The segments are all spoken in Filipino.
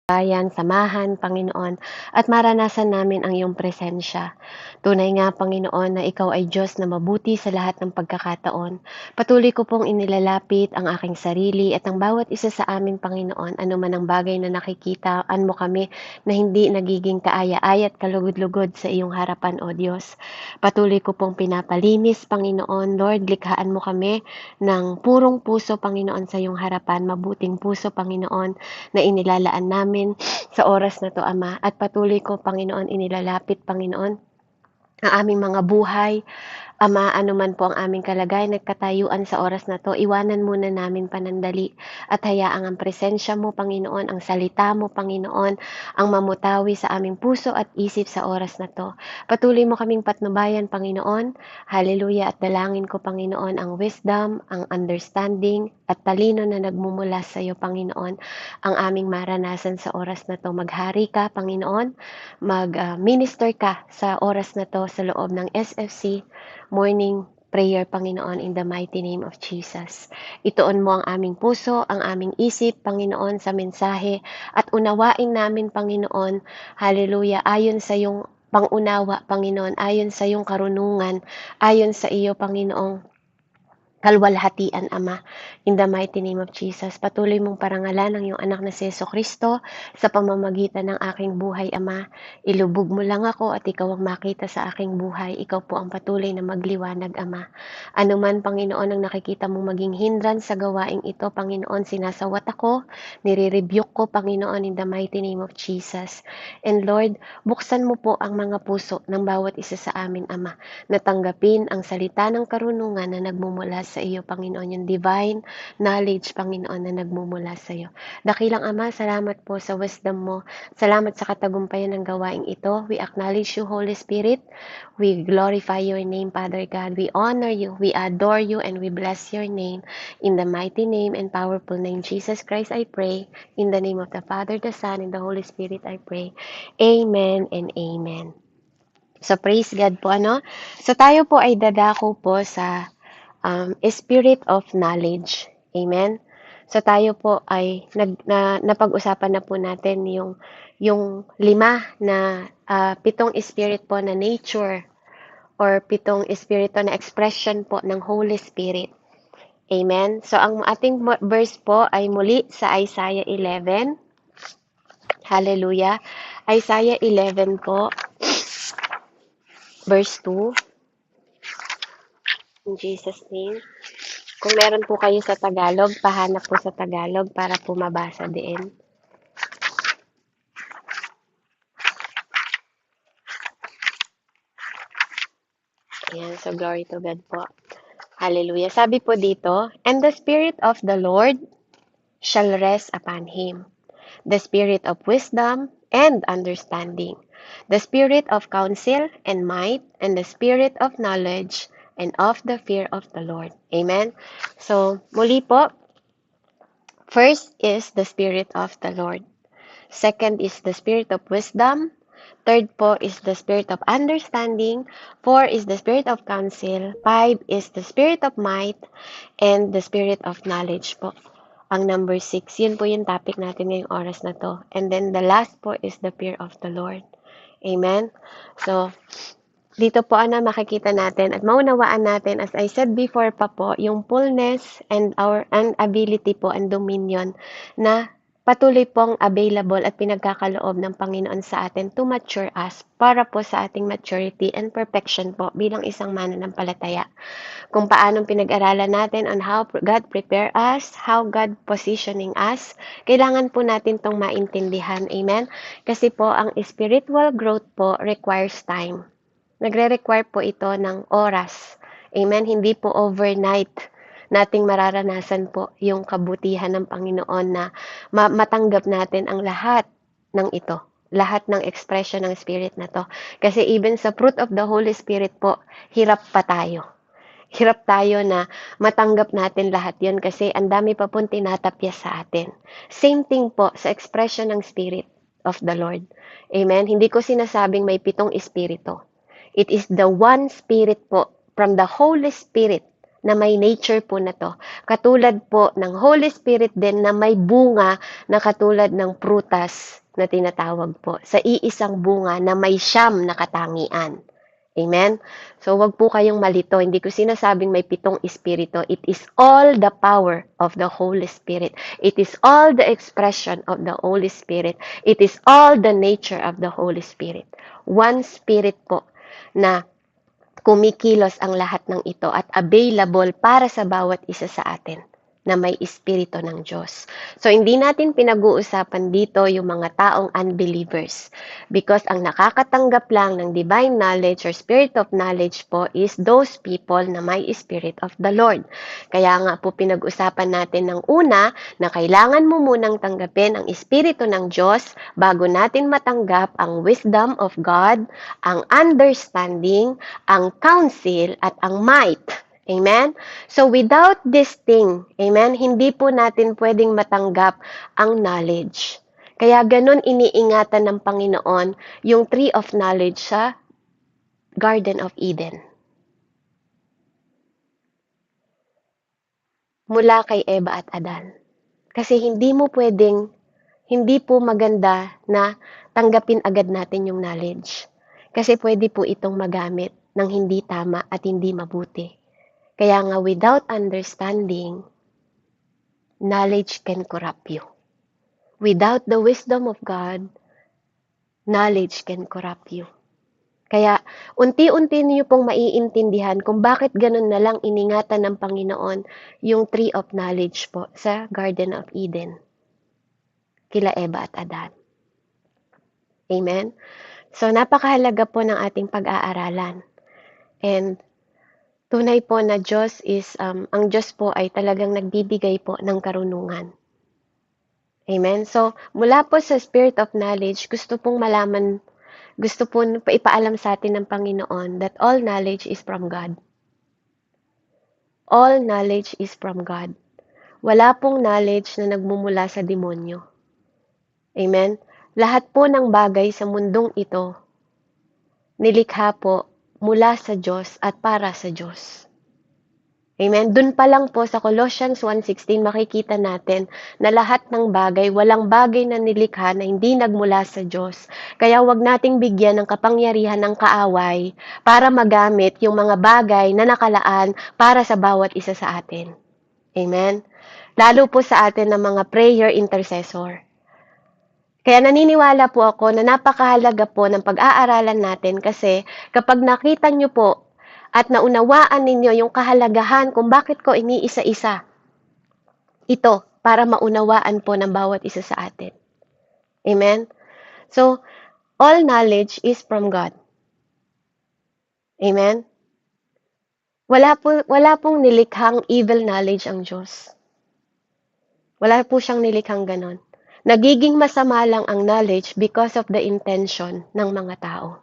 bayan, samahan, Panginoon, at maranasan namin ang iyong presensya. Tunay nga, Panginoon, na ikaw ay Diyos na mabuti sa lahat ng pagkakataon. Patuloy ko pong inilalapit ang aking sarili at ang bawat isa sa amin, Panginoon, anuman ang bagay na nakikitaan mo kami na hindi nagiging kaaya-aya at kalugod-lugod sa iyong harapan, O Diyos. Patuloy ko pong pinapalinis, Panginoon. Lord, likhaan mo kami ng purong puso, Panginoon, sa iyong harapan, mabuting puso, Panginoon, na inilalaan namin sa oras na to, Ama. At patuloy ko, Panginoon, inilalapit, Panginoon, ang aming mga buhay. Ama, anuman po ang aming kalagayan at katayuan sa oras na to, iwanan muna namin panandali at hayaang ang presensya mo, Panginoon, ang salita mo, Panginoon, ang mamutawi sa aming puso at isip sa oras na to. Patuloy mo kaming patnubayan, Panginoon. Hallelujah. At dalangin ko, Panginoon, ang wisdom, ang understanding at talino na nagmumula sa iyo, Panginoon, ang aming maranasan sa oras na to. Maghari ka, Panginoon, mag-minister ka sa oras na to sa loob ng SFC morning prayer, Panginoon, in the mighty name of Jesus. Ituon mo ang aming puso, ang aming isip, Panginoon, sa mensahe at unawain namin, Panginoon, hallelujah, ayon sa iyong pangunawa, Panginoon, ayon sa iyong karunungan, ayon sa iyo, Panginoong kalwalhatian, Ama, in the mighty name of Jesus. Patuloy mong parangalan ang iyong anak na si Jesucristo sa pamamagitan ng aking buhay, Ama. Ilubog mo lang ako at ikaw ang makita sa aking buhay. Ikaw po ang patuloy na magliwanag, Ama. Anuman, Panginoon, ang nakikita mong maging hindrance sa gawaing ito, Panginoon, sinasawat ako, nire-rebuke ko, Panginoon, in the mighty name of Jesus. And Lord, buksan mo po ang mga puso ng bawat isa sa amin, Ama, na tanggapin ang salita ng karunungan na nagmumula sa iyo, Panginoon, yung divine knowledge, Panginoon, na nagmumula sa iyo. Dakilang Ama, salamat po sa wisdom mo. Salamat sa katagumpayan ng gawaing ito. We acknowledge you, Holy Spirit. We glorify your name, Father God. We honor you, we adore you, and we bless your name. In the mighty name and powerful name, Jesus Christ, I pray. In the name of the Father, the Son, and the Holy Spirit, I pray. Amen and amen. So, praise God po, ano? So, tayo po ay dadako po sa spirit of knowledge. Amen? So, tayo po ay napag-usapan na po natin yung 5 na 7 spirit po na nature or 7 espiritu na expression po ng Holy Spirit. Amen? So, ang ating verse po ay muli sa Isaiah 11. Hallelujah. Isaiah 11 po, verse 2. In Jesus' name. Kung meron po kayo sa Tagalog, pahanap po sa Tagalog para po mabasa din. Ayan, so glory to God po. Hallelujah. Sabi po dito, and the Spirit of the Lord shall rest upon him, the Spirit of wisdom and understanding, the Spirit of counsel and might, and the Spirit of knowledge and of the fear of the Lord. Amen? So, muli po, first is the Spirit of the Lord. Second is the Spirit of wisdom. Third po is the Spirit of understanding. 4 is the Spirit of counsel. 5 is the Spirit of might. And the Spirit of knowledge po. Ang number 6, yun po yung topic natin ngayong oras na to. And then the last po is the fear of the Lord. Amen? So, dito po makikita natin at maunawaan natin, as I said before pa po, yung fullness and ability po and dominion na patuloy pong available at pinagkakaloob ng Panginoon sa atin to mature us para po sa ating maturity and perfection po bilang isang mananampalataya. Kung paanong pinag-aralan natin on how God prepare us, how God positioning us, kailangan po natin tong maintindihan. Amen? Kasi po ang spiritual growth po requires time. Nagre-require po ito ng oras. Amen? Hindi po overnight nating mararanasan po yung kabutihan ng Panginoon na matanggap natin ang lahat ng ito. Lahat ng expression ng Spirit na to. Kasi even sa fruit of the Holy Spirit po, hirap pa tayo. Hirap tayo na matanggap natin lahat yun kasi ang dami pa pong tinatapyas sa atin. Same thing po sa expression ng Spirit of the Lord. Amen? Hindi ko sinasabing may 7 espiritu. It is the one Spirit po from the Holy Spirit na may nature po na to. Katulad po ng Holy Spirit din na may bunga na katulad ng prutas na tinatawag po. Sa iisang bunga na may siyam na katangian. Amen? So, wag po kayong malito. Hindi ko sinasabing may 7 espiritu. It is all the power of the Holy Spirit. It is all the expression of the Holy Spirit. It is all the nature of the Holy Spirit. One Spirit po na kumikilos ang lahat ng ito at available para sa bawat isa sa atin na may espiritu ng Diyos. So, hindi natin pinag-uusapan dito yung mga taong unbelievers because ang nakakatanggap lang ng divine knowledge or spirit of knowledge po is those people na may spirit of the Lord. Kaya nga po pinag-usapan natin ng una na kailangan mo munang tanggapin ang espiritu ng Diyos bago natin matanggap ang wisdom of God, ang understanding, ang counsel, at ang might. Amen? So, without this thing, amen, hindi po natin pwedeng matanggap ang knowledge. Kaya ganun iniingatan ng Panginoon yung tree of knowledge sa Garden of Eden. Mula kay Eva at Adan. Kasi hindi po maganda na tanggapin agad natin yung knowledge. Kasi pwede po itong magamit ng hindi tama at hindi mabuti. Kaya nga, without understanding, knowledge can corrupt you. Without the wisdom of God, knowledge can corrupt you. Kaya, unti-unti niyo pong maiintindihan kung bakit ganun na lang iningatan ng Panginoon yung tree of knowledge po sa Garden of Eden. Kila Eva at Adan. Amen? So, napakahalaga po ng ating pag-aaralan. And, tunay po na Diyos is, ang Diyos po ay talagang nagbibigay po ng karunungan. Amen? So, mula po sa Spirit of Knowledge, gusto pong ipaalam sa atin ng Panginoon that all knowledge is from God. All knowledge is from God. Wala pong knowledge na nagmumula sa demonyo. Amen? Lahat po ng bagay sa mundong ito, nilikha po mula sa Diyos at para sa Diyos. Amen? Dun pa lang po sa Colossians 1:16 makikita natin na lahat ng bagay, walang bagay na nilikha na hindi nagmula sa Diyos. Kaya wag nating bigyan ng kapangyarihan ng kaaway para magamit yung mga bagay na nakalaan para sa bawat isa sa atin. Amen? Lalo po sa atin ng mga prayer intercessor. Kaya naniniwala po ako na napakahalaga po ng pag-aaralan natin kasi kapag nakita nyo po at naunawaan ninyo yung kahalagahan kung bakit ko iniisa-isa ito para maunawaan po ng bawat isa sa atin. Amen? So, all knowledge is from God. Amen? Wala pong nilikhang evil knowledge ang Diyos. Wala po siyang nilikhang ganon. Nagiging masama lang ang knowledge because of the intention ng mga tao.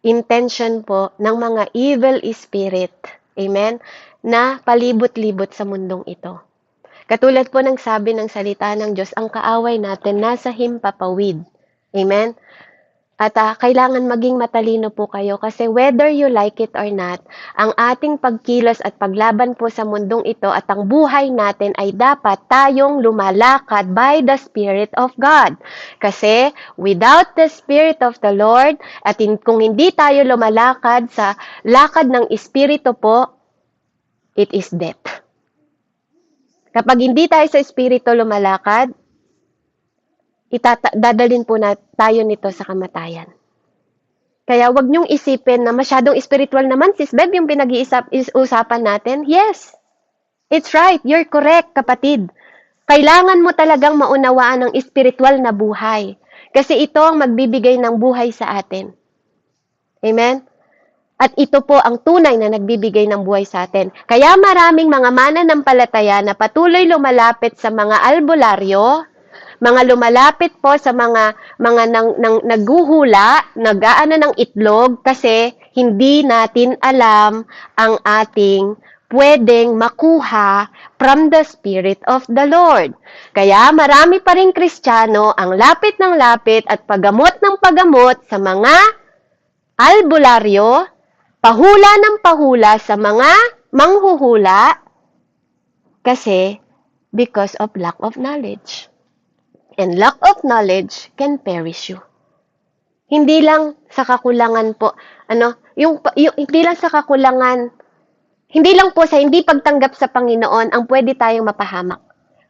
Intention po ng mga evil spirit, amen, na palibot-libot sa mundong ito. Katulad po ng sabi ng salita ng Diyos, ang kaaway natin nasa himpapawid. Amen? At kailangan maging matalino po kayo kasi whether you like it or not, ang ating pagkilos at paglaban po sa mundong ito at ang buhay natin ay dapat tayong lumalakad by the Spirit of God. Kasi without the Spirit of the Lord at kung hindi tayo lumalakad sa lakad ng Espiritu po, it is death. Kapag hindi tayo sa Espiritu lumalakad, dadalhin po na tayo nito sa kamatayan. Kaya wag niyong isipin na masyadong spiritual naman, Sis Beb, yung pinag-iusapan natin. Yes, it's right. You're correct, kapatid. Kailangan mo talagang maunawaan ang spiritual na buhay. Kasi ito ang magbibigay ng buhay sa atin. Amen? At ito po ang tunay na nagbibigay ng buhay sa atin. Kaya maraming mga mananampalataya na patuloy lumalapit sa mga albularyo, mga lumalapit po sa mga naghuhula, nag-aano ng itlog kasi hindi natin alam ang ating pwedeng makuha from the Spirit of the Lord. Kaya marami pa rin Kristiyano ang lapit ng lapit at pagamot ng pagamot sa mga albularyo, pahula ng pahula sa mga Manghuhula kasi because of lack of knowledge. And lack of knowledge can perish you. Hindi lang sa kakulangan po, hindi lang sa kakulangan, hindi lang po sa hindi pagtanggap sa Panginoon ang pwede tayong mapahamak.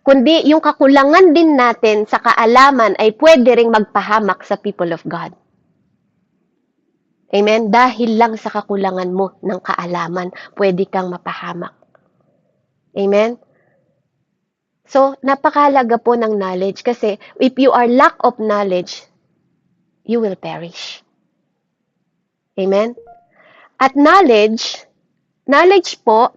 Kundi yung kakulangan din natin sa kaalaman ay pwede ring magpahamak sa people of God. Amen? Dahil lang sa kakulangan mo ng kaalaman, pwede kang mapahamak. Amen? So, napakahalaga po ng knowledge kasi if you are lack of knowledge, you will perish. Amen? At knowledge po,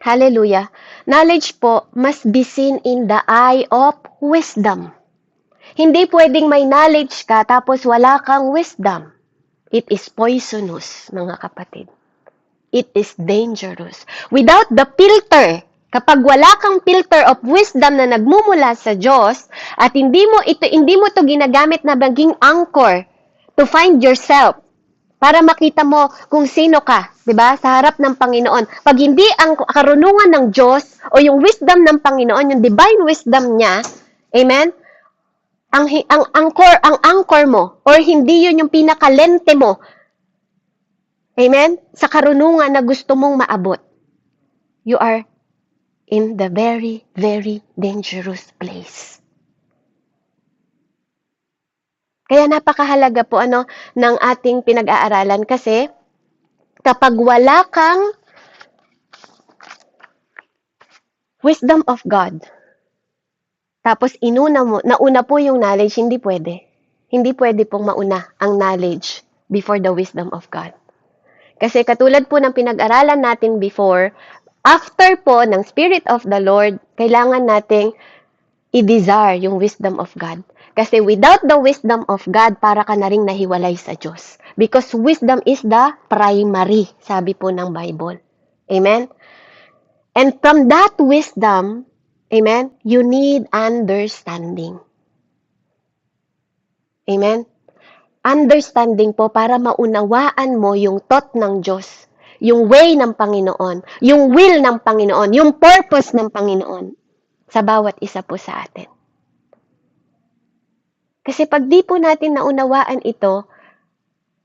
hallelujah, knowledge po must be seen in the eye of wisdom. Hindi pwedeng may knowledge ka tapos wala kang wisdom. It is poisonous, mga kapatid. It is dangerous. Without the filter, kapag wala kang filter of wisdom na nagmumula sa Diyos at hindi mo to ginagamit na maging anchor to find yourself para makita mo kung sino ka, 'di ba? Sa harap ng Panginoon. Pag hindi ang karunungan ng Diyos o yung wisdom ng Panginoon, yung divine wisdom niya, amen? Ang anchor mo or hindi yun yung pinakalente mo. Amen? Sa karunungan na gusto mong maabot. You are in the very, very dangerous place. Kaya napakahalaga po ng ating pinag-aaralan kasi kapag wala kang wisdom of God, tapos nauna po yung knowledge, hindi pwede. Hindi pwede pong mauna ang knowledge before the wisdom of God. Kasi katulad po ng pinag-aralan natin before, after po ng Spirit of the Lord, kailangan nating i-desire yung wisdom of God. Kasi without the wisdom of God, para ka na ring nahiwalay sa Diyos. Because wisdom is the primary, sabi po ng Bible. Amen? And from that wisdom, amen, you need understanding. Amen? Understanding po para maunawaan mo yung thought ng Diyos, yung way ng Panginoon, yung will ng Panginoon, yung purpose ng Panginoon sa bawat isa po sa atin. Kasi pag di po natin naunawaan ito,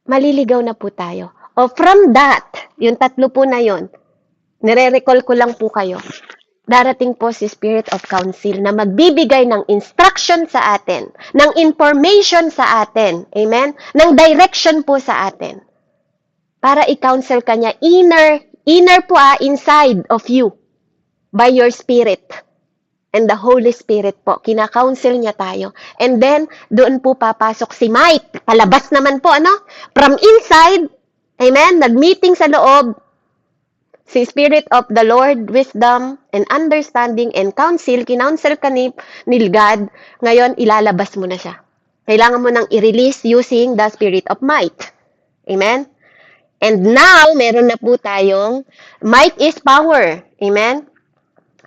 maliligaw na po tayo. O from that, yung tatlo po na yon, nire-recall ko lang po kayo, darating po si Spirit of Counsel na magbibigay ng instruction sa atin, ng information sa atin, amen? Ng direction po sa atin. Para i-counsel ka niya, inner po inside of you, by your spirit. And the Holy Spirit po, kina-counsel niya tayo. And then, doon po papasok si Mike. Palabas naman po, From inside, amen? Nag-meeting sa loob, si Spirit of the Lord, wisdom and understanding and counsel, kinounsel ka ni God, ngayon ilalabas mo na siya. Kailangan mo nang i-release using the Spirit of might. Amen? And now, meron na po tayong, might is power. Amen?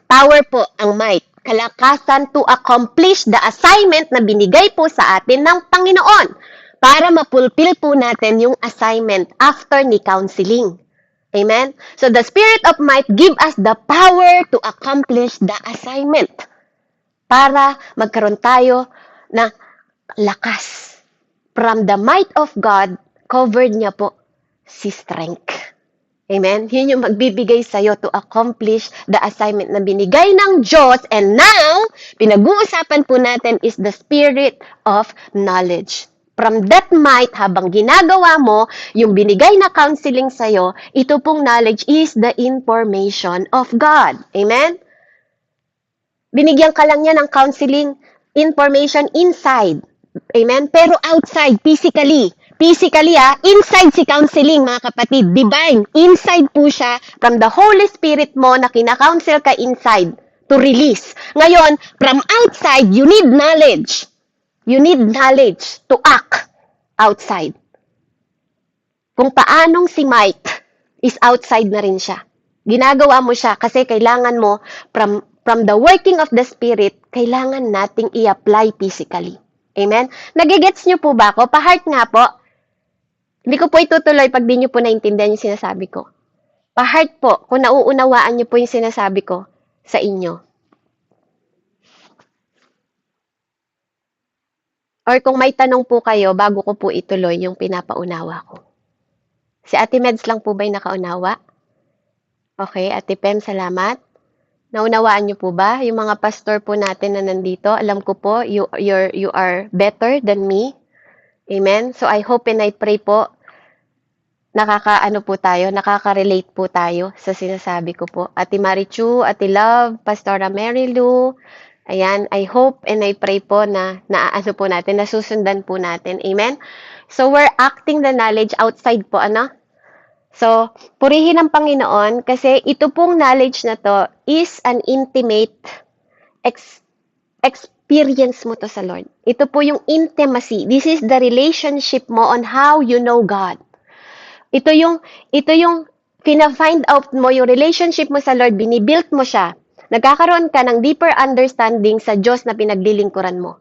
Power po ang might. Kalakasan to accomplish the assignment na binigay po sa atin ng Panginoon para mapulpil po natin yung assignment after ni counseling. Amen? So, the Spirit of might give us the power to accomplish the assignment. Para magkaroon tayo na lakas. From the might of God, covered niya po si strength. Amen? Yun yung magbibigay sa'yo to accomplish the assignment na binigay ng Diyos. And now, pinag-uusapan po natin is the Spirit of knowledge. From that might, habang ginagawa mo, yung binigay na counseling sa'yo, ito pong knowledge is the information of God. Amen? Binigyan ka lang niya ng counseling information inside. Amen? Pero outside, physically. Physically, inside si counseling, mga kapatid. Divine. Inside po siya from the Holy Spirit mo na kina-counsel ka inside to release. Ngayon, from outside, you need knowledge. You need knowledge to act outside. Kung paanong si Mike is outside na rin siya. Ginagawa mo siya kasi kailangan mo from the working of the Spirit, kailangan nating i-apply physically. Amen? Nagigets niyo po ba ako? Pa-heart nga po. Hindi ko po itutuloy pag di niyo po naintindihan yung sinasabi ko. Pa-heart po, kung nauunawaan niyo po yung sinasabi ko sa inyo. Or kung may tanong po kayo, bago ko po ituloy yung pinapaunawa ko. Si Ate Meds lang po ba'y nakaunawa? Okay, Ate Pem, salamat. Naunawaan niyo po ba? Yung mga pastor po natin na nandito, alam ko po, you are better than me. Amen? So I hope and I pray po, nakaka-relate po tayo sa sinasabi ko po. Ate Marichu, Ate Love, Pastora Mary Lou, ayan, I hope and I pray po na naaano po natin, nasusundan po natin. Amen? So we're acting the knowledge outside po, ano? So, purihin ang Panginoon kasi ito pong knowledge na to is an intimate experience mo to sa Lord. Ito po yung intimacy. This is the relationship mo on how you know God. Ito yung fina-find out mo yung relationship mo sa Lord, binibuild mo siya. Nagkakaroon ka ng deeper understanding sa Diyos na pinaglilingkuran mo.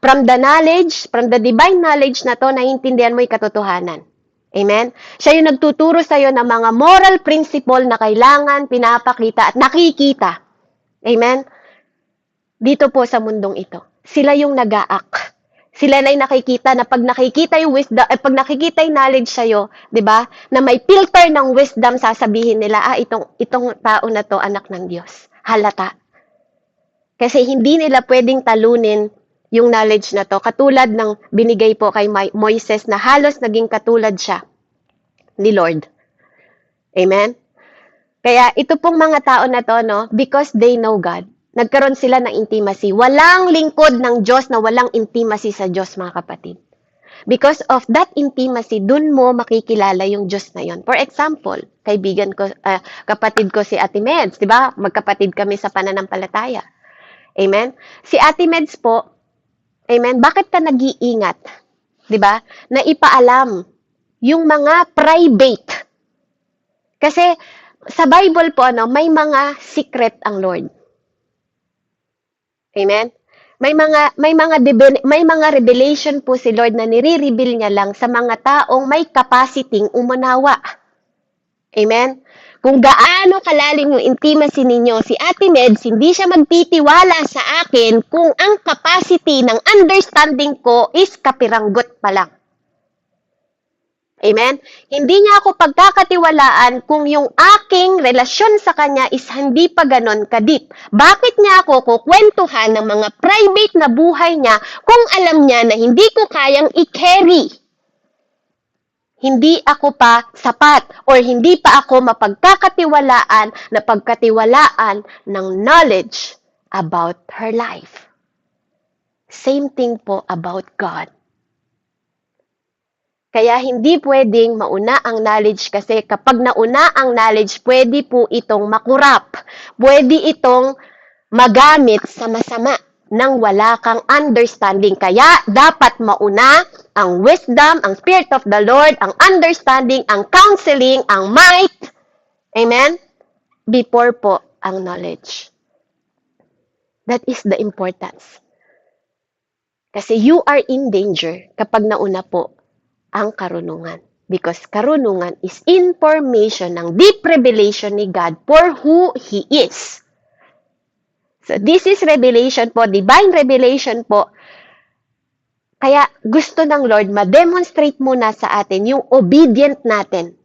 From the knowledge, from the divine knowledge na to, naiintindihan mo yung katotohanan. Amen? Siya yung nagtuturo sa'yo ng mga moral principle na kailangan, pinapakita at nakikita. Amen? Dito po sa mundong ito. Sila yung nag-a-act. Sila na yung nakikita na pag nakikita yung wisdom, pag nakikita yung knowledge sa'yo, di ba, na may filter ng wisdom, sasabihin nila, itong tao na to, anak ng Diyos. Halata. Kasi hindi nila pwedeng talunin yung knowledge na to, katulad ng binigay po kay Moises na halos naging katulad siya ni Lord. Amen? Kaya ito pong mga tao na to, no, because they know God, nagkaroon sila ng intimacy. Walang lingkod ng Diyos na walang intimacy sa Diyos, mga kapatid. Because of that intimacy, dun mo makikilala yung Diyos na yon. For example, kaibigan ko, kapatid ko si Ate Meds, di ba? Magkapatid kami sa pananampalataya. Amen? Si Ate Meds po, amen, bakit ka nag-iingat? Di ba? Na ipaalam yung mga private. Kasi sa Bible po, may mga secret ang Lord. Amen? May mga revelation po si Lord na nire-reveal niya lang sa mga taong may capacity umunawa. Amen? Kung gaano kalalim yung intimacy ninyo, si Ate Meds, hindi siya magtitiwala sa akin kung ang capacity ng understanding ko is kapiranggot pa lang. Amen? Hindi niya ako pagkakatiwalaan kung yung aking relasyon sa kanya is hindi pa ganon kadip. Bakit niya ako kukwentuhan ng mga private na buhay niya kung alam niya na hindi ko kayang i-carry? Hindi ako pa sapat or hindi pa ako mapagkakatiwalaan na pagkatiwalaan ng knowledge about her life. Same thing po about God. Kaya hindi pwedeng mauna ang knowledge kasi kapag nauna ang knowledge, pwede po itong makurap. Pwede itong magamit sa masama nang wala kang understanding. Kaya dapat mauna ang wisdom, ang Spirit of the Lord, ang understanding, ang counseling, ang might. Amen? Before po ang knowledge. That is the importance. Kasi you are in danger kapag nauna po ang karunungan. Because karunungan is information ng deep revelation ni God for who He is. So this is revelation po, divine revelation po. Kaya gusto ng Lord ma-demonstrate muna sa atin yung obedient natin.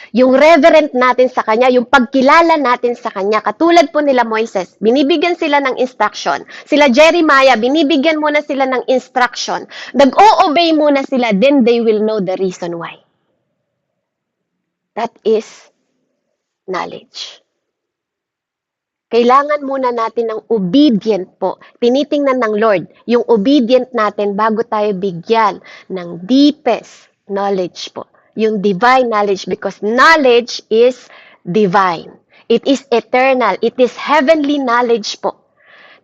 Yung reverent natin sa Kanya, yung pagkilala natin sa Kanya. Katulad po nila Moises, binibigyan sila ng instruction. Sila Jeremiah, binibigyan muna sila ng instruction. Nag-o-obey muna sila, then they will know the reason why. That is knowledge. Kailangan muna natin ng obedient po. Tinitingnan ng Lord yung obedient natin bago tayo bigyan ng deepest knowledge po. Yung divine knowledge, because knowledge is divine. It is eternal. It is heavenly knowledge po.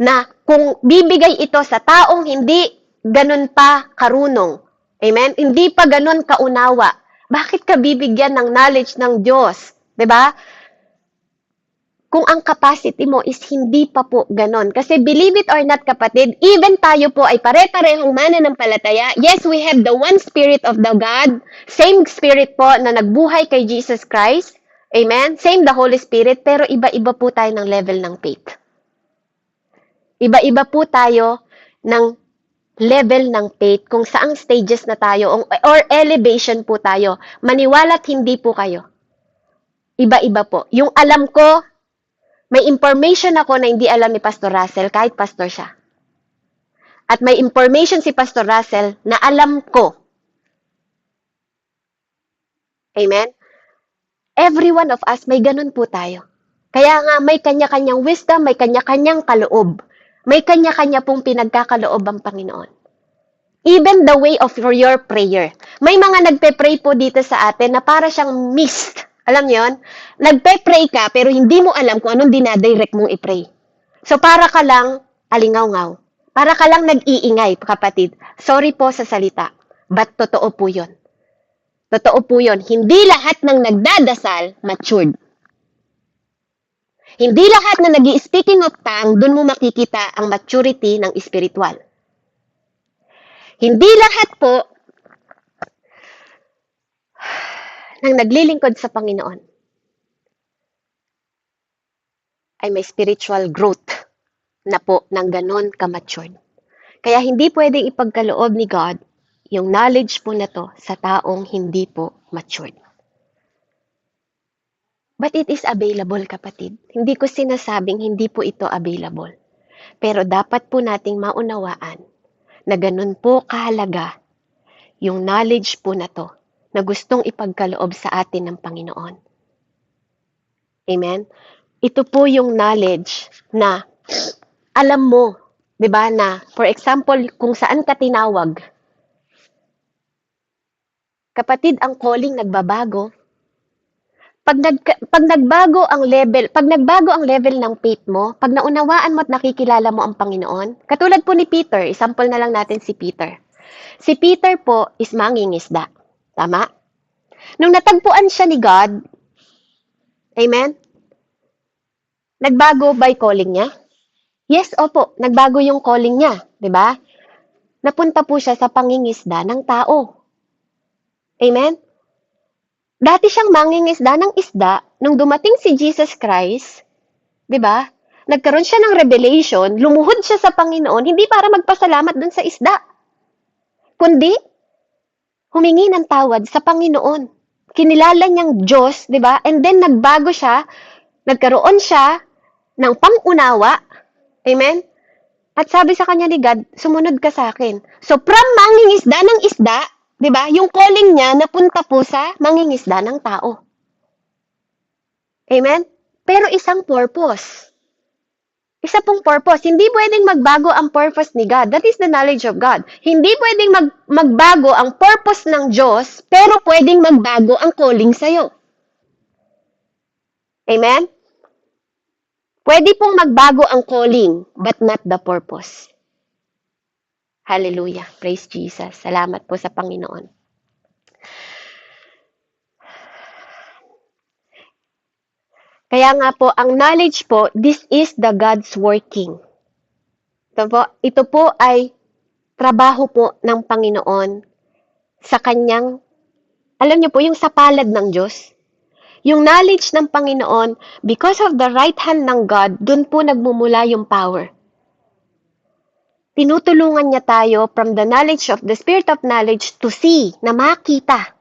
Na kung bibigay ito sa taong hindi ganun pa karunong, amen? Hindi pa ganun kaunawa, bakit ka bibigyan ng knowledge ng Diyos? 'Di ba? Kung ang capacity mo is hindi pa po ganon. Kasi believe it or not kapatid, even tayo po ay pare-parehong mananampalataya. Yes, we have the one Spirit of the God, same Spirit po na nagbuhay kay Jesus Christ. Amen? Same the Holy Spirit, pero iba-iba po tayo ng level ng faith. Iba-iba po tayo ng level ng faith kung saang stages na tayo or elevation po tayo. Maniwala't hindi po kayo. Iba-iba po. Yung alam ko, may information ako na hindi alam ni Pastor Russell kahit pastor siya. At may information si Pastor Russell na alam ko. Amen? Every one of us, may ganun po tayo. Kaya nga, may kanya-kanyang wisdom, may kanya-kanyang kaloob. May kanya-kanya pong pinagkakaloob ang Panginoon. Even the way of your prayer. May mga nagpe-pray po dito sa atin na para siyang mist. Alam niyo yun? Nagpe-pray ka, pero hindi mo alam kung anong dinadirect mong i-pray. So, para ka lang alingaw-ngaw. Para ka lang nag-iingay, kapatid. Sorry po sa salita, but totoo po yun. Totoo po yun. Hindi lahat ng nagdadasal, matured. Hindi lahat na nag-i-speaking of tongue, dun mo makikita ang maturity ng spiritual. Hindi lahat po ng naglilingkod sa Panginoon ay may spiritual growth na po ng ganon ka-matured. Kaya hindi pwedeng ipagkaloob ni God yung knowledge po na to sa taong hindi po matured. But it is available, kapatid. Hindi ko sinasabing hindi po ito available. Pero dapat po nating maunawaan na ganun po kahalaga yung knowledge po na to na gustong ipagkaloob sa atin ng Panginoon. Amen? Ito po yung knowledge na alam mo, 'di ba, na for example, kung saan ka tinawag. Kapatid, ang calling nagbabago. Pag nagbago ang level ng faith mo, pag naunawaan mo at nakikilala mo ang Panginoon, katulad po ni Peter, example na lang natin si Peter. Si Peter po is mangingisda. Tama? Nung natagpuan siya ni God, amen? Nagbago ba yung calling niya? Yes, opo, nagbago yung calling niya, 'di ba? Napunta po siya sa pangingisda ng tao. Amen? Dati siyang mangingisda ng isda, nung dumating si Jesus Christ, 'di ba? Nagkaroon siya ng revelation, lumuhod siya sa Panginoon, hindi para magpasalamat dun sa isda, kundi humingi ng tawad sa Panginoon. Kinilala niyang Diyos, 'di ba? And then nagbago siya, nagkaroon siya ng pangunawa. Amen? At sabi sa kanya ni God, sumunod ka sa akin. So, from mangingisda ng isda, di ba, yung calling niya napunta po sa mangingisda ng tao. Amen? Pero isang purpose. Isa pong purpose. Hindi pwedeng magbago ang purpose ni God. That is the knowledge of God. Hindi pwedeng magbago ang purpose ng Diyos, pero pwedeng magbago ang calling sa'yo. Amen? Pwede pong magbago ang calling, but not the purpose. Hallelujah. Praise Jesus. Salamat po sa Panginoon. Kaya nga po, ang knowledge po, this is the God's working. Ito po ay trabaho po ng Panginoon sa kanyang, alam niyo po, yung sa palad ng Diyos. Yung knowledge ng Panginoon, because of the right hand ng God, dun po nagmumula yung power. Tinutulungan niya tayo from the knowledge of the spirit of knowledge to see, na makita.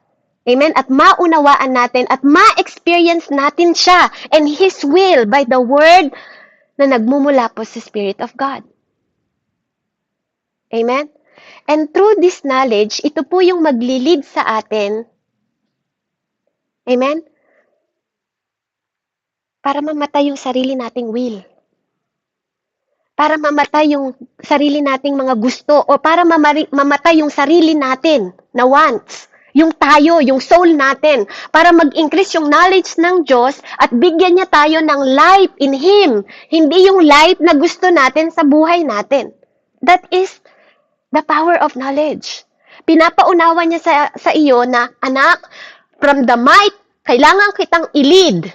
Amen? At maunawaan natin at ma-experience natin siya and His will by the word na nagmumula po sa Spirit of God. Amen? And through this knowledge, ito po yung magli-lead sa atin. Amen? Para mamatay yung sarili nating will. Para mamatay yung sarili nating mga gusto o para mamatay yung sarili natin na wants. Yung tayo, yung soul natin. Para mag-increase yung knowledge ng Diyos at bigyan niya tayo ng life in Him. Hindi yung life na gusto natin sa buhay natin. That is the power of knowledge. Pinapaunawa niya sa iyo na, anak, from the might, kailangan kitang i-lead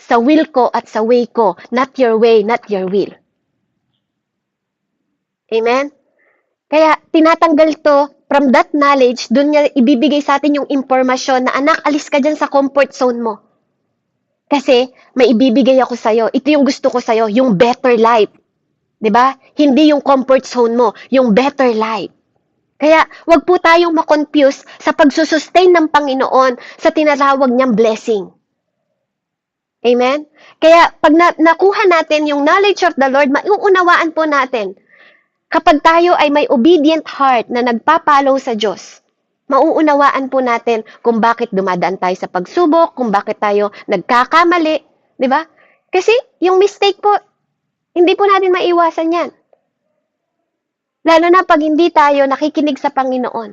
sa will ko at sa way ko, not your way, not your will. Amen? Kaya tinatanggal to from that knowledge, dun niya ibibigay sa atin yung impormasyon na, anak, alis ka dyan sa comfort zone mo. Kasi may ibibigay ako sa'yo. Ito yung gusto ko sa'yo, yung better life. 'Di ba? Hindi yung comfort zone mo, yung better life. Kaya wag po tayong ma-confuse sa pagsusustain ng Panginoon sa tinatawag niyang blessing. Amen? Kaya pag nakuha natin yung knowledge of the Lord, mauunawaan po natin. Kapag tayo ay may obedient heart na nagpapalaw sa Diyos, mauunawaan po natin kung bakit dumadaan tayo sa pagsubok, kung bakit tayo nagkakamali, di ba? Kasi yung mistake po, hindi po natin maiwasan yan. Lalo na pag hindi tayo nakikinig sa Panginoon.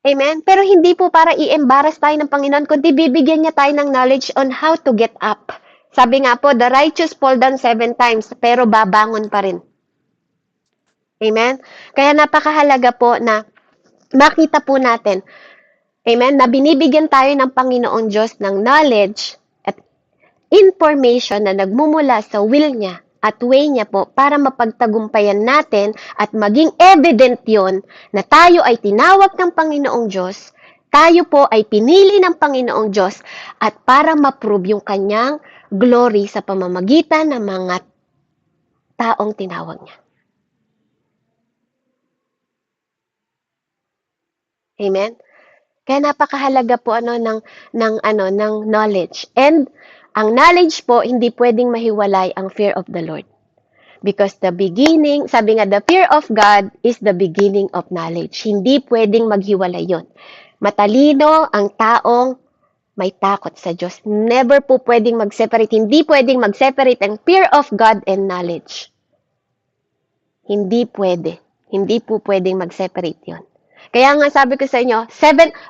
Amen? Pero hindi po para i-embarrass tayo ng Panginoon, kundi bibigyan niya tayo ng knowledge on how to get up. Sabi nga po, the righteous fall down 7 times, pero babangon pa rin. Amen? Kaya napakahalaga po na makita po natin, amen, na binibigyan tayo ng Panginoong Diyos ng knowledge at information na nagmumula sa will niya at way niya po para mapagtagumpayan natin at maging evident yon na tayo ay tinawag ng Panginoong Diyos, tayo po ay pinili ng Panginoong Diyos at para ma-prove yung kanyang glory sa pamamagitan ng mga taong tinawag niya. Amen? Kaya napakahalaga po ng knowledge. And ang knowledge po hindi pwedeng mahiwalay ang fear of the Lord. Because the beginning, sabi nga, the fear of God is the beginning of knowledge. Hindi pwedeng maghiwalay yon. Matalino ang taong may takot sa Diyos. Never po pwedeng mag-separate. Hindi pwedeng mag-separate ang fear of God and knowledge. Hindi pwede. Hindi po pwedeng mag-separate yon. Kaya nga sabi ko sa inyo,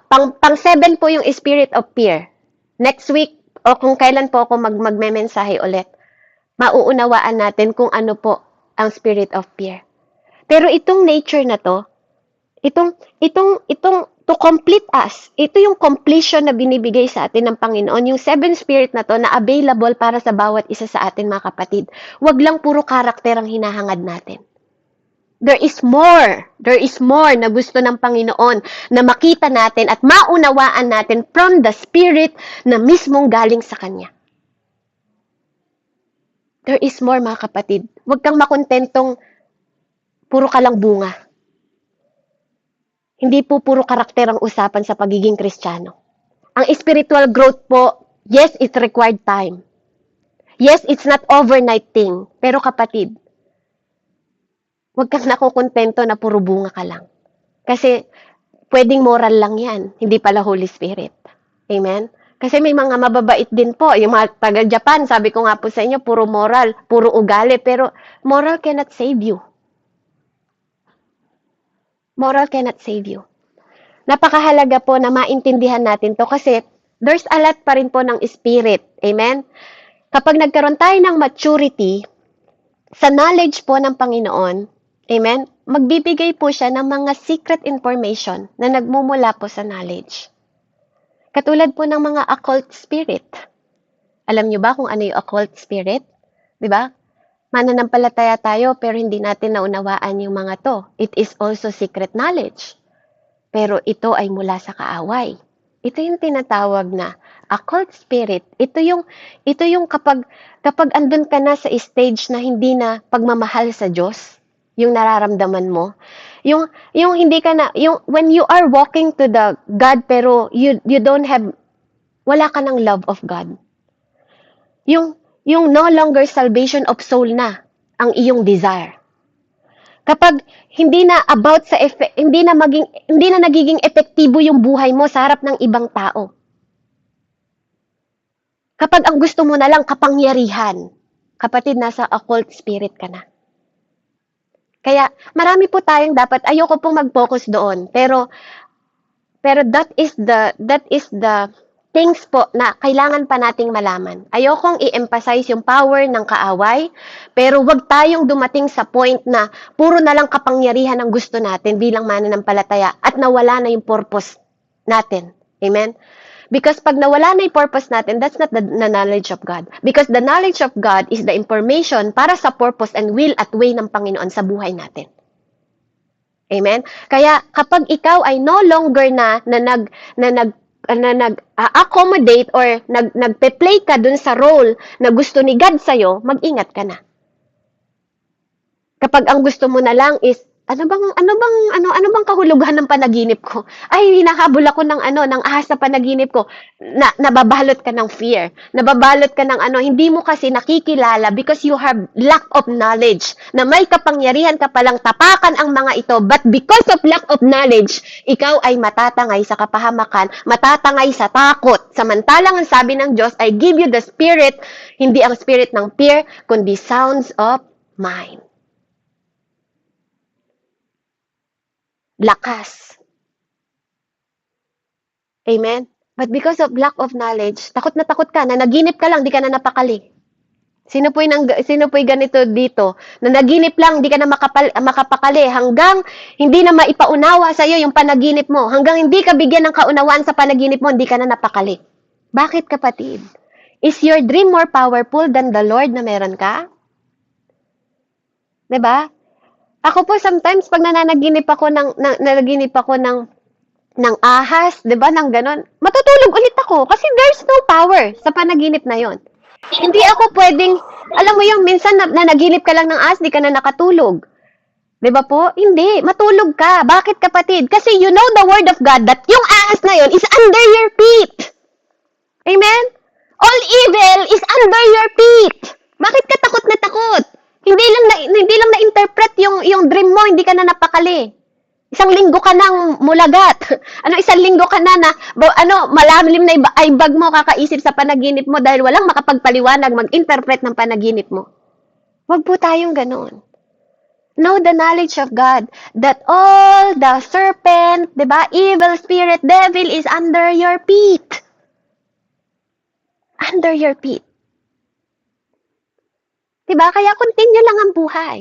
pang 7 po yung spirit of fear. Next week, o kung kailan po ako magme-mensahe ulit, mauunawaan natin kung ano po ang spirit of fear. Pero itong nature na to, to complete us, ito yung completion na binibigay sa atin ng Panginoon, yung 7 spirit na to na available para sa bawat isa sa atin mga kapatid. Huwag lang puro karakter ang hinahangad natin. There is more na gusto ng Panginoon na makita natin at maunawaan natin from the Spirit na mismong galing sa Kanya. There is more, mga kapatid. Huwag kang makontentong puro ka lang bunga. Hindi po puro karakter ang usapan sa pagiging Kristiyano. Ang spiritual growth po, yes, it required time. Yes, it's not overnight thing. Pero kapatid, huwag kang nakukontento na puro bunga ka lang. Kasi pwedeng moral lang yan, hindi pala Holy Spirit. Amen? Kasi may mga mababait din po. Yung mga taga-Japan, sabi ko nga po sa inyo, puro moral, puro ugali. Pero moral cannot save you. Moral cannot save you. Napakahalaga po na maintindihan natin to kasi there's a lot pa rin po ng spirit. Amen? Kapag nagkaroon tayo ng maturity sa knowledge po ng Panginoon, amen, magbibigay po siya ng mga secret information na nagmumula po sa knowledge. Katulad po ng mga occult spirit. Alam nyo ba kung ano yung occult spirit? Diba? Mananampalataya tayo pero hindi natin naunawaan yung mga to. It is also secret knowledge. Pero ito ay mula sa kaaway. Ito yung tinatawag na occult spirit. Ito yung kapag andun ka na sa stage na hindi na pagmamahal sa Diyos, yung nararamdaman mo. Yung hindi ka na, yung when you are walking to the God pero you don't have, wala ka ng love of God. Yung no longer salvation of soul na ang iyong desire. Kapag hindi na about sa hindi na nagiging epektibo yung buhay mo sa harap ng ibang tao. Kapag ang gusto mo na lang kapangyarihan, kapatid, nasa occult spirit ka na. Kaya marami po tayong dapat, ayoko pong mag-focus doon, pero that is the things po na kailangan pa nating malaman. Ayokong i-emphasize yung power ng kaaway, pero wag tayong dumating sa point na puro na lang kapangyarihan ang gusto natin bilang mananampalataya at nawala na yung purpose natin. Amen? Because pag nawala na yung purpose natin, that's not the knowledge of God. Because the knowledge of God is the information para sa purpose and will at way ng Panginoon sa buhay natin. Amen? Kaya kapag ikaw ay no longer na nag-accommodate or nagpe-play ka dun sa role na gusto ni God sa'yo, mag-ingat ka na. Kapag ang gusto mo na lang is, ano bang kahulugan ng panaginip ko? Ay, hinahabol ako ng ahas sa panaginip ko. Nababalot ka ng fear. Nababalot ka ng hindi mo kasi nakikilala because you have lack of knowledge. Na may kapangyarihan ka palang tapakan ang mga ito, but because of lack of knowledge, ikaw ay matatangay sa kapahamakan, matatangay sa takot. Samantalang ang sabi ng Diyos, I give you the spirit, hindi ang spirit ng fear, kundi sounds of mind. Lakas. Amen? But because of lack of knowledge, takot na nanaginip ka lang, di ka na napakali. Sino po'y ganito dito? Nanaginip lang, di ka na makapakali hanggang hindi na maipaunawa sa iyo yung panaginip mo. Hanggang hindi ka bigyan ng kaunawaan sa panaginip mo, hindi ka na napakali. Bakit, kapatid? Is your dream more powerful than the Lord na meron ka? 'Di ba? Ako po sometimes pag nanaginip ako ng ahas, 'di ba, ng ganon, matutulog ulit ako kasi there's no power sa panaginip na 'yon. Hindi ako pwedeng, alam mo yung minsan nanaginip ka lang ng ahas, di ka na nakatulog. 'Di ba po? Hindi, matulog ka. Bakit, kapatid? Kasi you know the word of God that yung ahas na 'yon is under your feet. Amen? All evil is under your feet. Bakit ka takot na takot? Hindi lang na-interpret yung dream mo, hindi ka na napakali. Isang linggo ka nang mulagat. Isang linggo ka na malalim na ibag mo kakaisip sa panaginip mo dahil walang makapagpaliwanag mag-interpret ng panaginip mo. Huwag po tayong ganoon. Know the knowledge of God that all the serpent, 'di ba, evil spirit, devil is under your feet. Under your feet. Diba? Kaya continue lang ang buhay.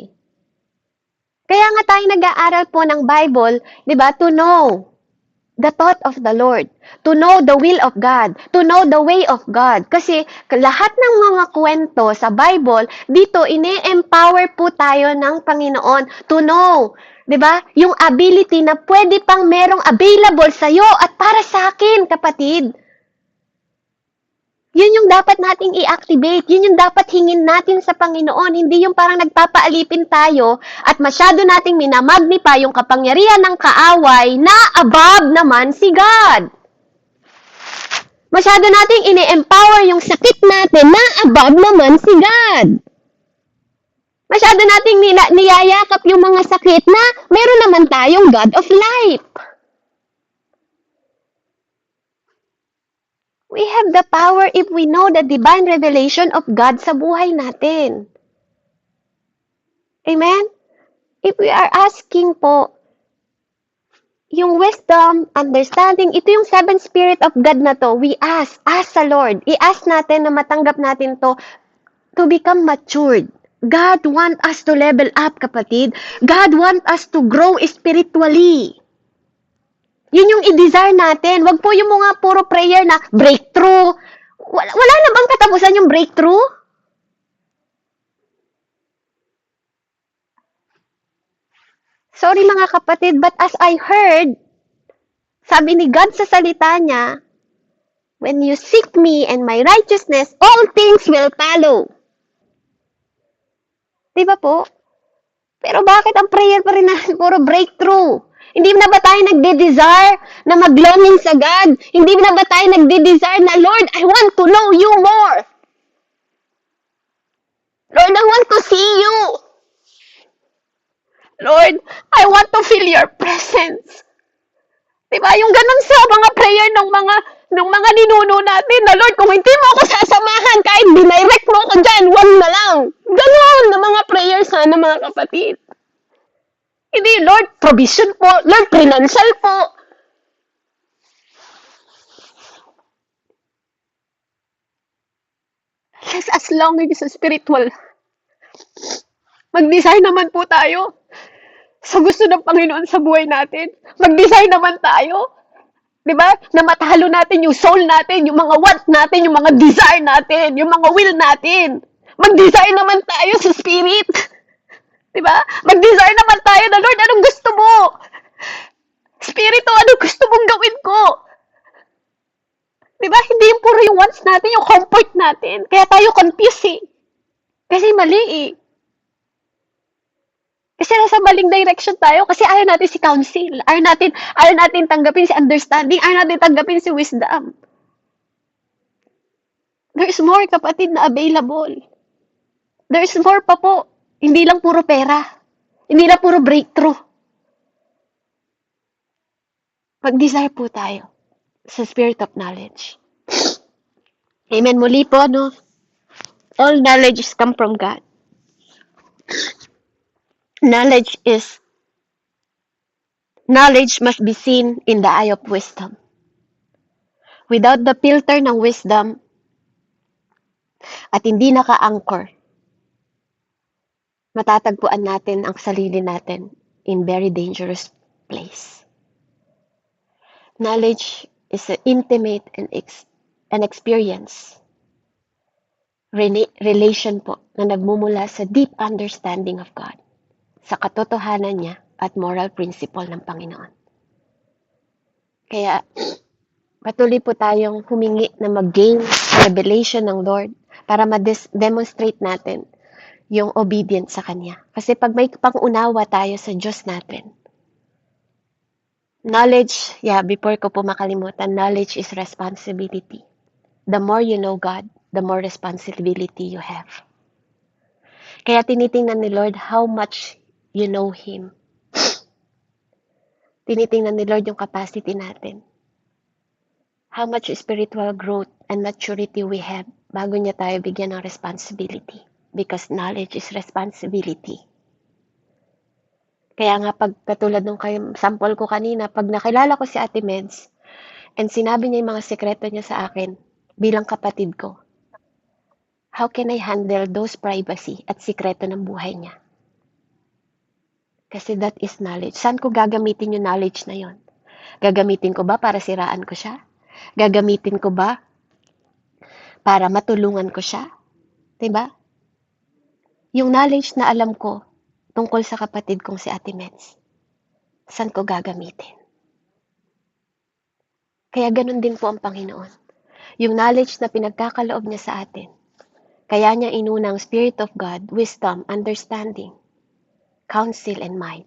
Kaya nga tayo nag-aaral po ng Bible, diba? To know the thought of the Lord. To know the will of God. To know the way of God. Kasi lahat ng mga kwento sa Bible, dito ine-empower po tayo ng Panginoon to know. Diba? Yung ability na pwede pang merong available sa'yo at para sa akin, kapatid. Yun yung dapat nating i-activate. Yun yung dapat hingin natin sa Panginoon. Hindi yung parang nagpapaalipin tayo at masyado nating minamagnify yung kapangyarihan ng kaaway na above naman si God. Masyado nating ine-empower yung sakit natin na above naman si God. Masyado nating niyayakap yung mga sakit na meron naman tayong God of life. We have the power if we know the divine revelation of God sa buhay natin. Amen? If we are asking po, yung wisdom, understanding, ito yung seven spirit of God na to, we ask sa Lord. I-ask natin na matanggap natin to become matured. God want us to level up, kapatid. God want us to grow spiritually. Yun yung i-desire natin. Wag po yung mga puro prayer na breakthrough. Wala na bang katapusan yung breakthrough? Sorry mga kapatid, but as I heard, sabi ni God sa salita niya, when you seek me and my righteousness, all things will follow. Diba po? Pero bakit ang prayer pa rin natin puro breakthrough? Hindi na ba tayo nagde-desire na mag-longing sa God? Hindi na ba tayo nagde-desire na, Lord, I want to know you more. Lord, I want to see you. Lord, I want to feel your presence. Diba? Yung ganun sa mga prayer ng mga ninuno natin na, Lord, kung hindi mo ako sasamahan, kahit dinirect mo ako dyan, wag na lang. Ganun na mga prayer sana, mga kapatid. Hindi, Lord, provision po. Lord, financial po. Yes, as long as it's spiritual. Mag-design naman po tayo sa gusto ng Panginoon sa buhay natin. Mag-design naman tayo. Diba? Na matalo natin yung soul natin, yung mga want natin, yung mga desire natin, yung mga will natin. Mag-design naman tayo sa spirit. Diba? Mag-desire naman tayo na, Lord, anong gusto mo? Spirito, anong gusto mong gawin ko? yung wants natin, yung comfort natin. Kaya tayo confused eh. Kasi mali eh. Kasi nasa maling direction tayo. Kasi ayaw natin si counsel. Ayaw natin tanggapin si understanding. Ayaw natin tanggapin si wisdom. There's more, kapatid, na available. There's more pa po. Hindi lang puro pera. Hindi lang puro breakthrough. Pag-desire po tayo sa spirit of knowledge. Amen. Muli po, no? All knowledge is come from God. Knowledge must be seen in the eye of wisdom. Without the filter ng wisdom at hindi naka-anchor, matatagpuan natin ang sarili natin in very dangerous place. Knowledge is an intimate and experience relation po na nagmumula sa deep understanding of God, sa katotohanan niya at moral principle ng Panginoon. Kaya patuloy po tayong humingi na mag-gain revelation ng Lord para ma-demonstrate natin yung obedience sa Kanya. Kasi pag may pangunawa tayo sa Diyos natin, knowledge, before ko po makalimutan, knowledge is responsibility. The more you know God, the more responsibility you have. Kaya tinitingnan ni Lord how much you know Him. Tinitingnan ni Lord yung capacity natin. How much spiritual growth and maturity we have bago niya tayo bigyan ng responsibility. Because knowledge is responsibility. Kaya nga pag katulad nung sample ko kanina, pag nakilala ko si Ate Meds, and sinabi niya yung mga sekreto niya sa akin bilang kapatid ko, how can I handle those privacy at sikreto ng buhay niya? Kasi that is knowledge. Saan ko gagamitin yung knowledge na yon? Gagamitin ko ba para siraan ko siya? Gagamitin ko ba para matulungan ko siya? Diba? Yung knowledge na alam ko tungkol sa kapatid kong si Ate Meds, saan ko gagamitin? Kaya ganun din po ang Panginoon. Yung knowledge na pinagkakaloob niya sa atin, kaya niya inunang Spirit of God, wisdom, understanding, counsel, and might,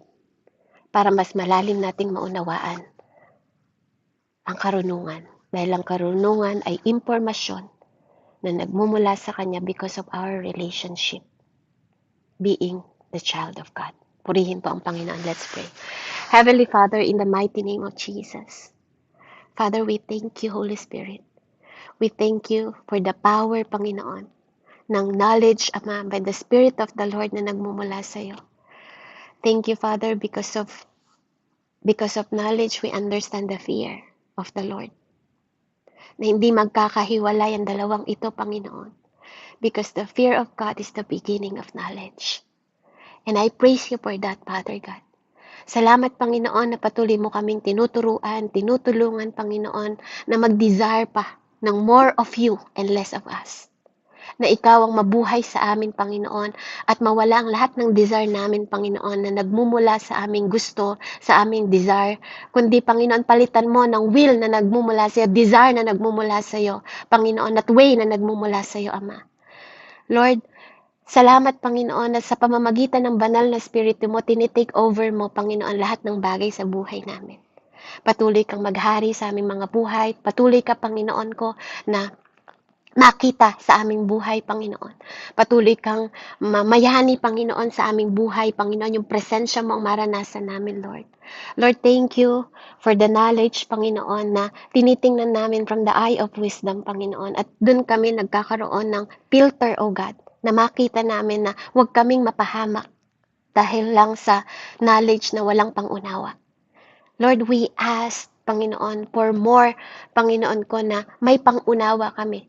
para mas malalim nating maunawaan ang karunungan. Dahil ang karunungan ay impormasyon na nagmumula sa Kanya because of our relationship, being the child of God. Purihin po ang Panginoon. Let's pray. Heavenly Father, in the mighty name of Jesus, Father, we thank you, Holy Spirit. We thank you for the power, Panginoon, ng knowledge, Ama, by the Spirit of the Lord na nagmumula sa iyo. Thank you, Father, because of knowledge, we understand the fear of the Lord. Na hindi magkakahiwalay ang dalawang ito, Panginoon. Because the fear of God is the beginning of knowledge. And I praise you for that, Father God. Salamat, Panginoon, na patuloy mo kaming tinuturuan, tinutulungan, Panginoon, na mag-desire pa ng more of you and less of us. Na ikaw ang mabuhay sa amin, Panginoon, at mawala ang lahat ng desire namin, Panginoon, na nagmumula sa aming gusto, sa aming desire, kundi, Panginoon, palitan mo ng will na nagmumula sa iyo, desire na nagmumula sa iyo, Panginoon, at way na nagmumula sa iyo, Ama. Lord, salamat, Panginoon, na sa pamamagitan ng banal na Espiritu mo, tinitake over mo, Panginoon, lahat ng bagay sa buhay namin. Patuloy kang maghari sa aming mga buhay. Patuloy ka, Panginoon ko, na makita sa aming buhay, Panginoon. Patuloy kang mayani, Panginoon, sa aming buhay, Panginoon, yung presensya mo ang maranasan namin, Lord. Lord, thank you for the knowledge, Panginoon, na tinitingnan namin from the eye of wisdom, Panginoon. At dun kami nagkakaroon ng filter, O God, na makita namin na huwag kaming mapahamak dahil lang sa knowledge na walang pangunawa. Lord, we ask, Panginoon, for more, Panginoon ko, na may pangunawa kami,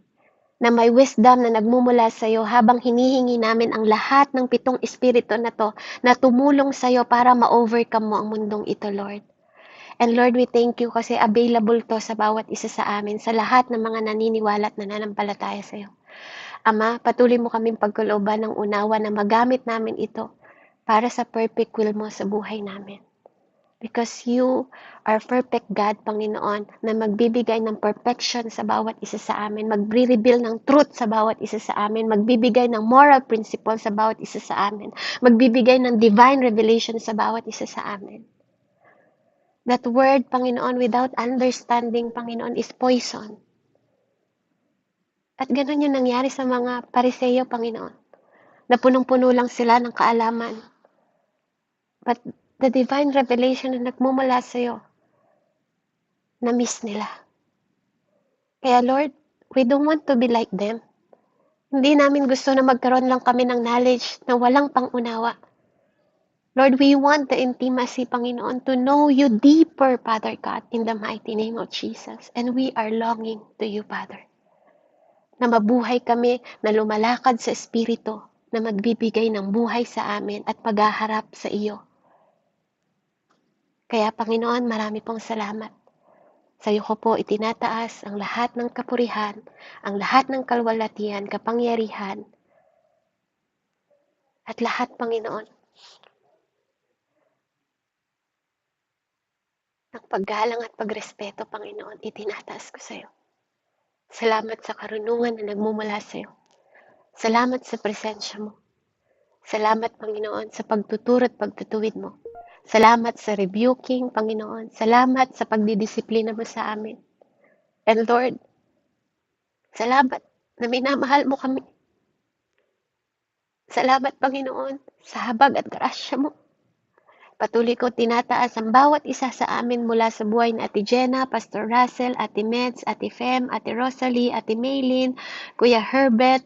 na may wisdom na nagmumula sa iyo habang hinihingi namin ang lahat ng 7 espiritu na to na tumulong sa iyo para ma-overcome mo ang mundong ito, Lord. And Lord, we thank you kasi available to sa bawat isa sa amin, sa lahat ng mga naniniwala at nananampalataya sa iyo. Ama, patuloy mo kaming pagkalooban ng unawa na magamit namin ito para sa perfect will mo sa buhay namin. Because you are perfect God, Panginoon, na magbibigay ng perfection sa bawat isa sa amin, magre-reveal ng truth sa bawat isa sa amin, magbibigay ng moral principle sa bawat isa sa amin, magbibigay ng divine revelation sa bawat isa sa amin. That word, Panginoon, without understanding, Panginoon, is poison. At ganun yung nangyari sa mga Pariseo, Panginoon, na punong-puno lang sila ng kaalaman. But the divine revelation na nagmumula sa'yo, na-miss nila. Kaya Lord, we don't want to be like them. Hindi namin gusto na magkaroon lang kami ng knowledge na walang pangunawa. Lord, we want the intimacy, Panginoon, to know you deeper, Father God, in the mighty name of Jesus. And we are longing to you, Father. Na mabuhay kami, na lumalakad sa Espiritu, na magbibigay ng buhay sa amin at paghaharap sa iyo. Kaya, Panginoon, marami pong salamat. Sa iyo ko po itinataas ang lahat ng kapurihan, ang lahat ng kalwalatian, kapangyarihan, at lahat, Panginoon, ng paggalang at pagrespeto, Panginoon, itinataas ko sa iyo. Salamat sa karunungan na nagmumula sa iyo. Salamat sa presensya mo. Salamat, Panginoon, sa pagtuturo at pagtutuwid mo. Salamat sa rebuking, Panginoon. Salamat sa pagdidisiplina mo sa amin. And Lord, salamat na minamahal mo kami. Salamat, Panginoon, sa habag at grasya mo. Patuloy ko tinataas ang bawat isa sa amin mula sa buhay ni Ate Jenna, Pastor Russell, Ate Meds, Ate Fem, Ate Rosalie, Ate Maylin, Kuya Herbert,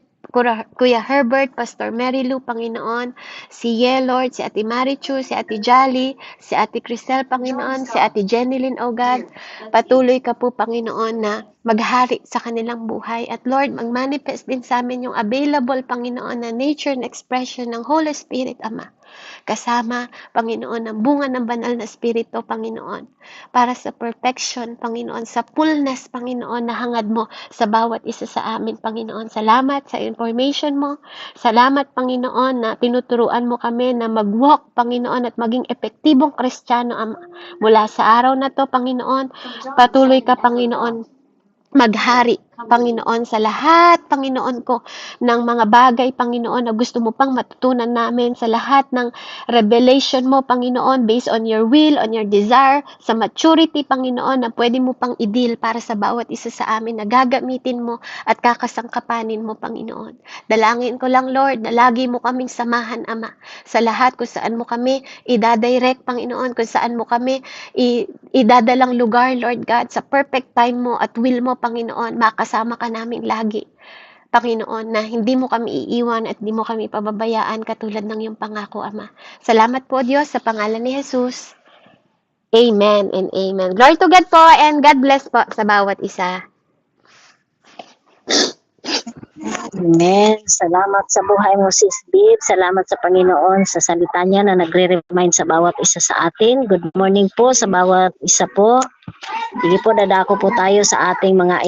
Pastor Mary Lou, Panginoon, si Lord, si Ate Marichu, si Ate Jolly, si Ate Cristel, Panginoon, si Ate Jenilyn, O God. Patuloy ka po, Panginoon, na maghari sa kanilang buhay. At Lord, mag-manifest din sa amin yung available, Panginoon, na nature and expression ng Holy Spirit, Ama. Kasama, Panginoon, ang bunga ng banal na Espiritu, Panginoon, para sa perfection, Panginoon, sa fullness, Panginoon, na hangad mo sa bawat isa sa amin, Panginoon. Salamat sa information mo. Salamat, Panginoon, na tinuturuan mo kami na mag-walk, Panginoon, at maging epektibong Kristiyano, Ama. Mula sa araw na to, Panginoon, patuloy ka, Panginoon, maghari, Panginoon, sa lahat, Panginoon ko, ng mga bagay, Panginoon, na gusto mo pang matutunan namin, sa lahat ng revelation mo, Panginoon, based on your will, on your desire, sa maturity, Panginoon, na pwede mo pang i-deal para sa bawat isa sa amin, na gagamitin mo at kakasangkapanin mo, Panginoon. Dalangin ko lang, Lord, na lagi mo kaming samahan, Ama, sa lahat kung saan mo kami idadirect, Panginoon, kung saan mo kami idadalang lugar, Lord God, sa perfect time mo at will mo, Panginoon, makasama ka namin lagi. Panginoon, na hindi mo kami iiwan at hindi mo kami pababayaan katulad ng iyong pangako, Ama. Salamat po, Diyos, sa pangalan ni Jesus. Amen and amen. Glory to God po and God bless po sa bawat isa. Amen. Salamat sa buhay mo, Sis Bib. Salamat sa Panginoon sa salita niya na nagre-remind sa bawat isa sa atin. Good morning po sa bawat isa po. Sige po, dadako po tayo sa ating mga